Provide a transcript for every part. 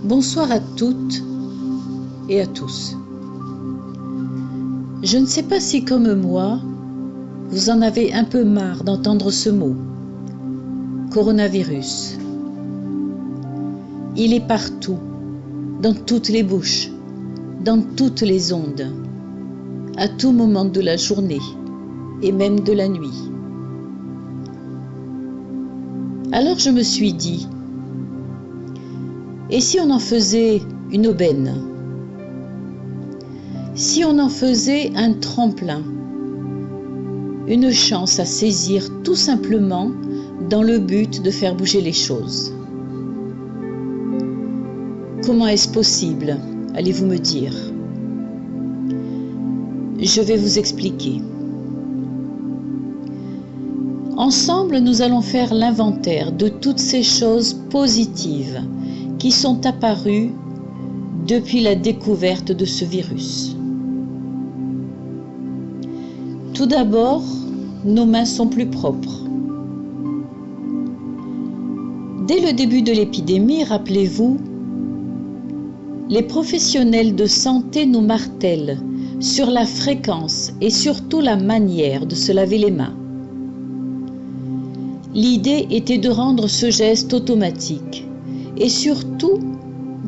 Bonsoir à toutes et à tous. Je ne sais pas si, comme moi, vous en avez un peu marre d'entendre ce mot, coronavirus. Il est partout, dans toutes les bouches, dans toutes les ondes, à tout moment de la journée et même de la nuit. Alors je me suis dit, et si on en faisait une aubaine? Si on en faisait un tremplin, une chance à saisir tout simplement dans le but de faire bouger les choses? Comment est-ce possible, allez-vous me dire? Je vais vous expliquer. Ensemble, nous allons faire l'inventaire de toutes ces choses positives qui sont apparues depuis la découverte de ce virus. Tout d'abord, nos mains sont plus propres. Dès le début de l'épidémie, rappelez-vous, les professionnels de santé nous martèlent sur la fréquence et surtout la manière de se laver les mains. L'idée était de rendre ce geste automatique et surtout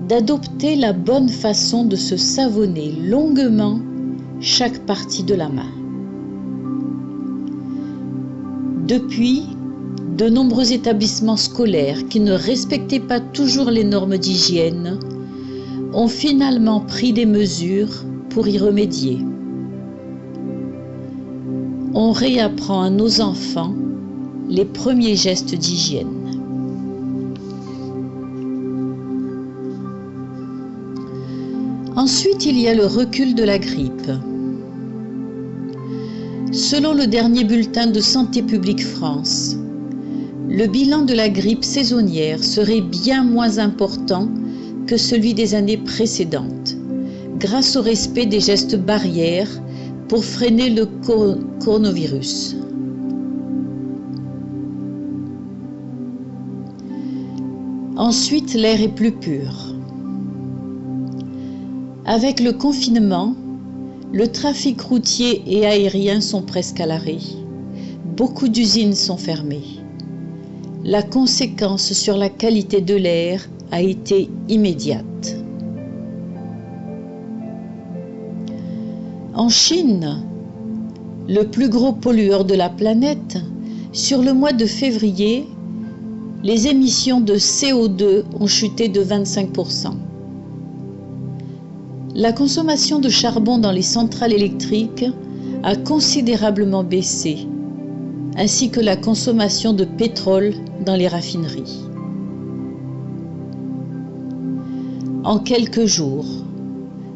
d'adopter la bonne façon de se savonner longuement chaque partie de la main. Depuis, de nombreux établissements scolaires qui ne respectaient pas toujours les normes d'hygiène ont finalement pris des mesures pour y remédier. On réapprend à nos enfants les premiers gestes d'hygiène. Ensuite, il y a le recul de la grippe. Selon le dernier bulletin de Santé publique France, le bilan de la grippe saisonnière serait bien moins important que celui des années précédentes, grâce au respect des gestes barrières pour freiner le coronavirus. Ensuite, l'air est plus pur. Avec le confinement, le trafic routier et aérien sont presque à l'arrêt. Beaucoup d'usines sont fermées. La conséquence sur la qualité de l'air a été immédiate. En Chine, le plus gros pollueur de la planète, sur le mois de février, les émissions de CO2 ont chuté de 25%. La consommation de charbon dans les centrales électriques a considérablement baissé, ainsi que la consommation de pétrole dans les raffineries. En quelques jours,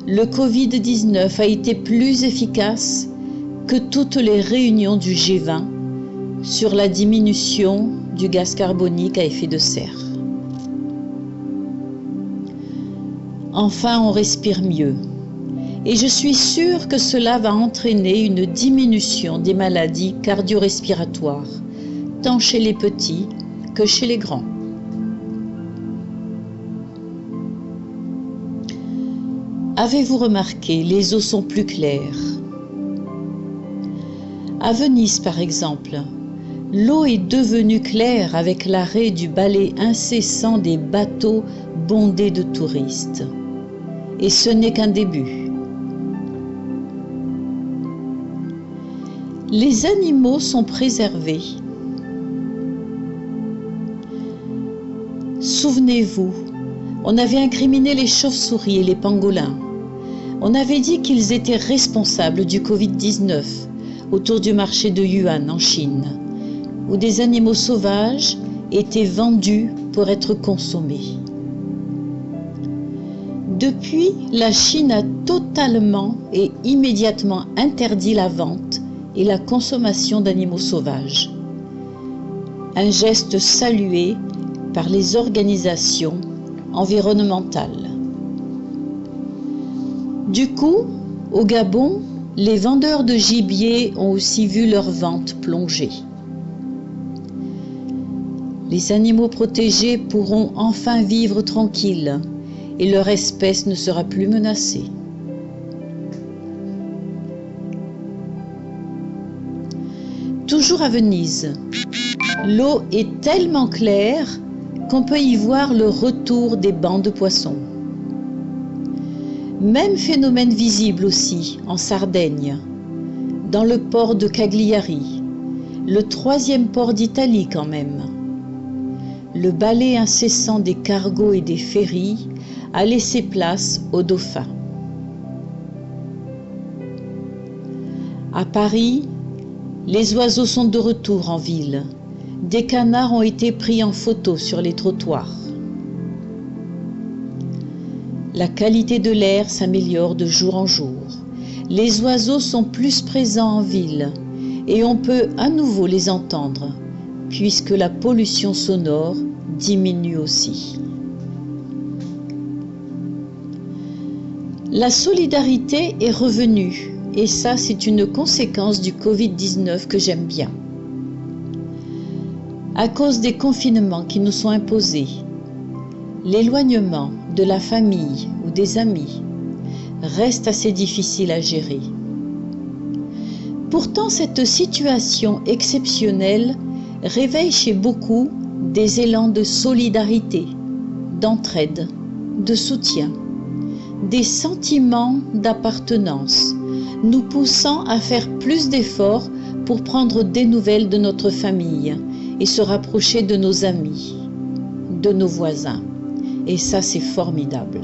le Covid-19 a été plus efficace que toutes les réunions du G20 sur la diminution du gaz carbonique à effet de serre. Enfin, on respire mieux. Et je suis sûre que cela va entraîner une diminution des maladies cardio-respiratoires, tant chez les petits que chez les grands. Avez-vous remarqué, les eaux sont plus claires? À Venise, par exemple, l'eau est devenue claire avec l'arrêt du balai incessant des bateaux bondés de touristes. Et ce n'est qu'un début. Les animaux sont préservés. Souvenez-vous, on avait incriminé les chauves-souris et les pangolins. On avait dit qu'ils étaient responsables du Covid-19 autour du marché de Yuan en Chine, où des animaux sauvages étaient vendus pour être consommés. Depuis, la Chine a totalement et immédiatement interdit la vente et la consommation d'animaux sauvages. Un geste salué par les organisations environnementales. Du coup, au Gabon, les vendeurs de gibier ont aussi vu leurs ventes plonger. Les animaux protégés pourront enfin vivre tranquilles et leur espèce ne sera plus menacée. Toujours à Venise, l'eau est tellement claire qu'on peut y voir le retour des bancs de poissons. Même phénomène visible aussi en Sardaigne, dans le port de Cagliari, le 3e port d'Italie quand même. Le balai incessant des cargos et des ferries a laissé place aux dauphins. À Paris, les oiseaux sont de retour en ville. Des canards ont été pris en photo sur les trottoirs. La qualité de l'air s'améliore de jour en jour. Les oiseaux sont plus présents en ville et on peut à nouveau les entendre puisque la pollution sonore diminue aussi. La solidarité est revenue et ça c'est une conséquence du Covid-19 que j'aime bien. À cause des confinements qui nous sont imposés, l'éloignement de la famille ou des amis reste assez difficile à gérer. Pourtant, cette situation exceptionnelle réveille chez beaucoup des élans de solidarité, d'entraide, de soutien, des sentiments d'appartenance, nous poussant à faire plus d'efforts pour prendre des nouvelles de notre famille et se rapprocher de nos amis, de nos voisins. Et ça, c'est formidable.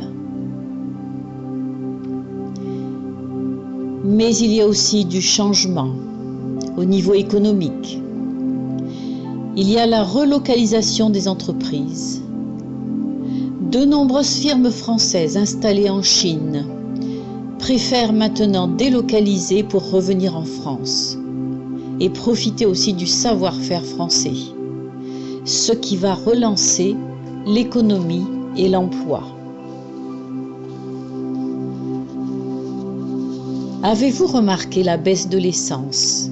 Mais il y a aussi du changement au niveau économique. Il y a la relocalisation des entreprises. De nombreuses firmes françaises installées en Chine préfèrent maintenant délocaliser pour revenir en France et profiter aussi du savoir-faire français, ce qui va relancer l'économie et l'emploi. Avez-vous remarqué la baisse de l'essence?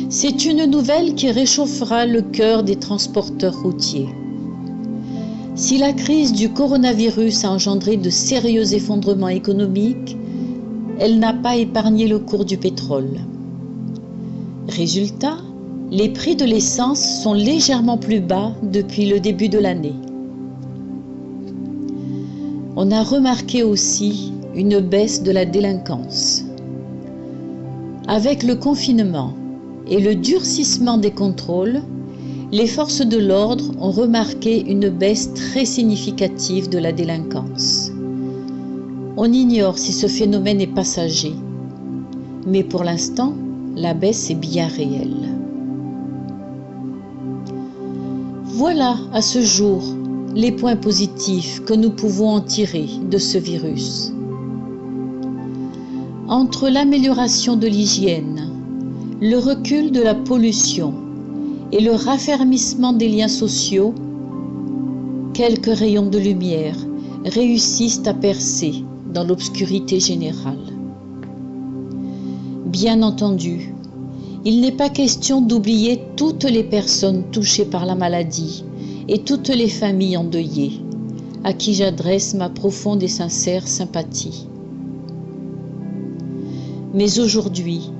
C'est une nouvelle qui réchauffera le cœur des transporteurs routiers. Si la crise du coronavirus a engendré de sérieux effondrements économiques, elle n'a pas épargné le cours du pétrole. Résultat, les prix de l'essence sont légèrement plus bas depuis le début de l'année. On a remarqué aussi une baisse de la délinquance. Avec le confinement et le durcissement des contrôles, les forces de l'ordre ont remarqué une baisse très significative de la délinquance. On ignore si ce phénomène est passager, mais pour l'instant, la baisse est bien réelle. Voilà à ce jour les points positifs que nous pouvons en tirer de ce virus. Entre l'amélioration de l'hygiène, le recul de la pollution et le raffermissement des liens sociaux, quelques rayons de lumière réussissent à percer dans l'obscurité générale. Bien entendu, il n'est pas question d'oublier toutes les personnes touchées par la maladie et toutes les familles endeuillées, à qui j'adresse ma profonde et sincère sympathie. Mais aujourd'hui,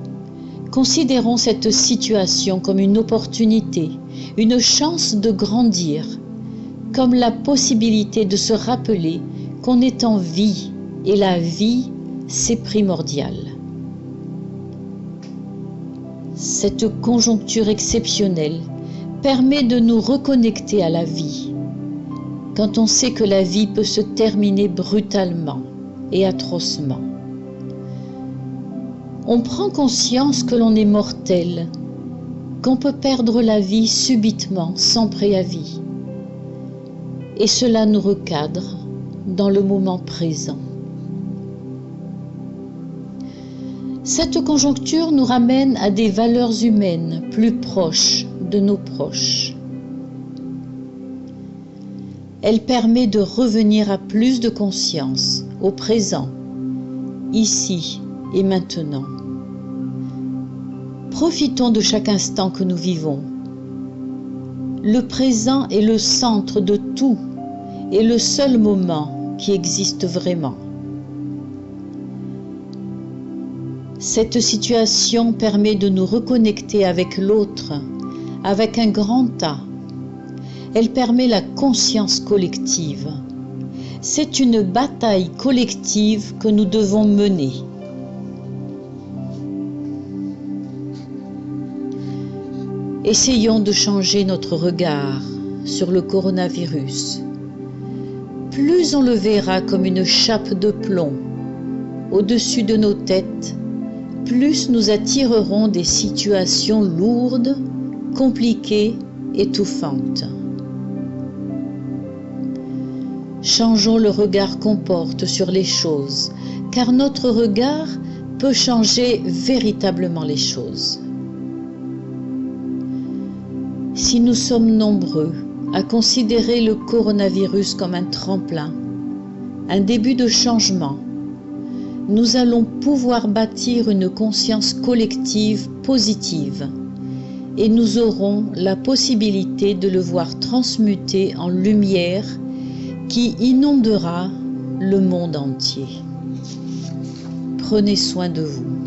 considérons cette situation comme une opportunité, une chance de grandir, comme la possibilité de se rappeler qu'on est en vie et la vie, c'est primordial. Cette conjoncture exceptionnelle permet de nous reconnecter à la vie, quand on sait que la vie peut se terminer brutalement et atrocement. On prend conscience que l'on est mortel, qu'on peut perdre la vie subitement, sans préavis. Et cela nous recadre dans le moment présent. Cette conjoncture nous ramène à des valeurs humaines plus proches de nos proches. Elle permet de revenir à plus de conscience au présent, ici et maintenant. Profitons de chaque instant que nous vivons. Le présent est le centre de tout et le seul moment qui existe vraiment. Cette situation permet de nous reconnecter avec l'autre, avec un grand A. Elle permet la conscience collective. C'est une bataille collective que nous devons mener. Essayons de changer notre regard sur le coronavirus. Plus on le verra comme une chape de plomb au-dessus de nos têtes, plus nous attirerons des situations lourdes, compliquées, étouffantes. Changeons le regard qu'on porte sur les choses, car notre regard peut changer véritablement les choses. Si nous sommes nombreux à considérer le coronavirus comme un tremplin, un début de changement, nous allons pouvoir bâtir une conscience collective positive et nous aurons la possibilité de le voir transmuter en lumière qui inondera le monde entier. Prenez soin de vous.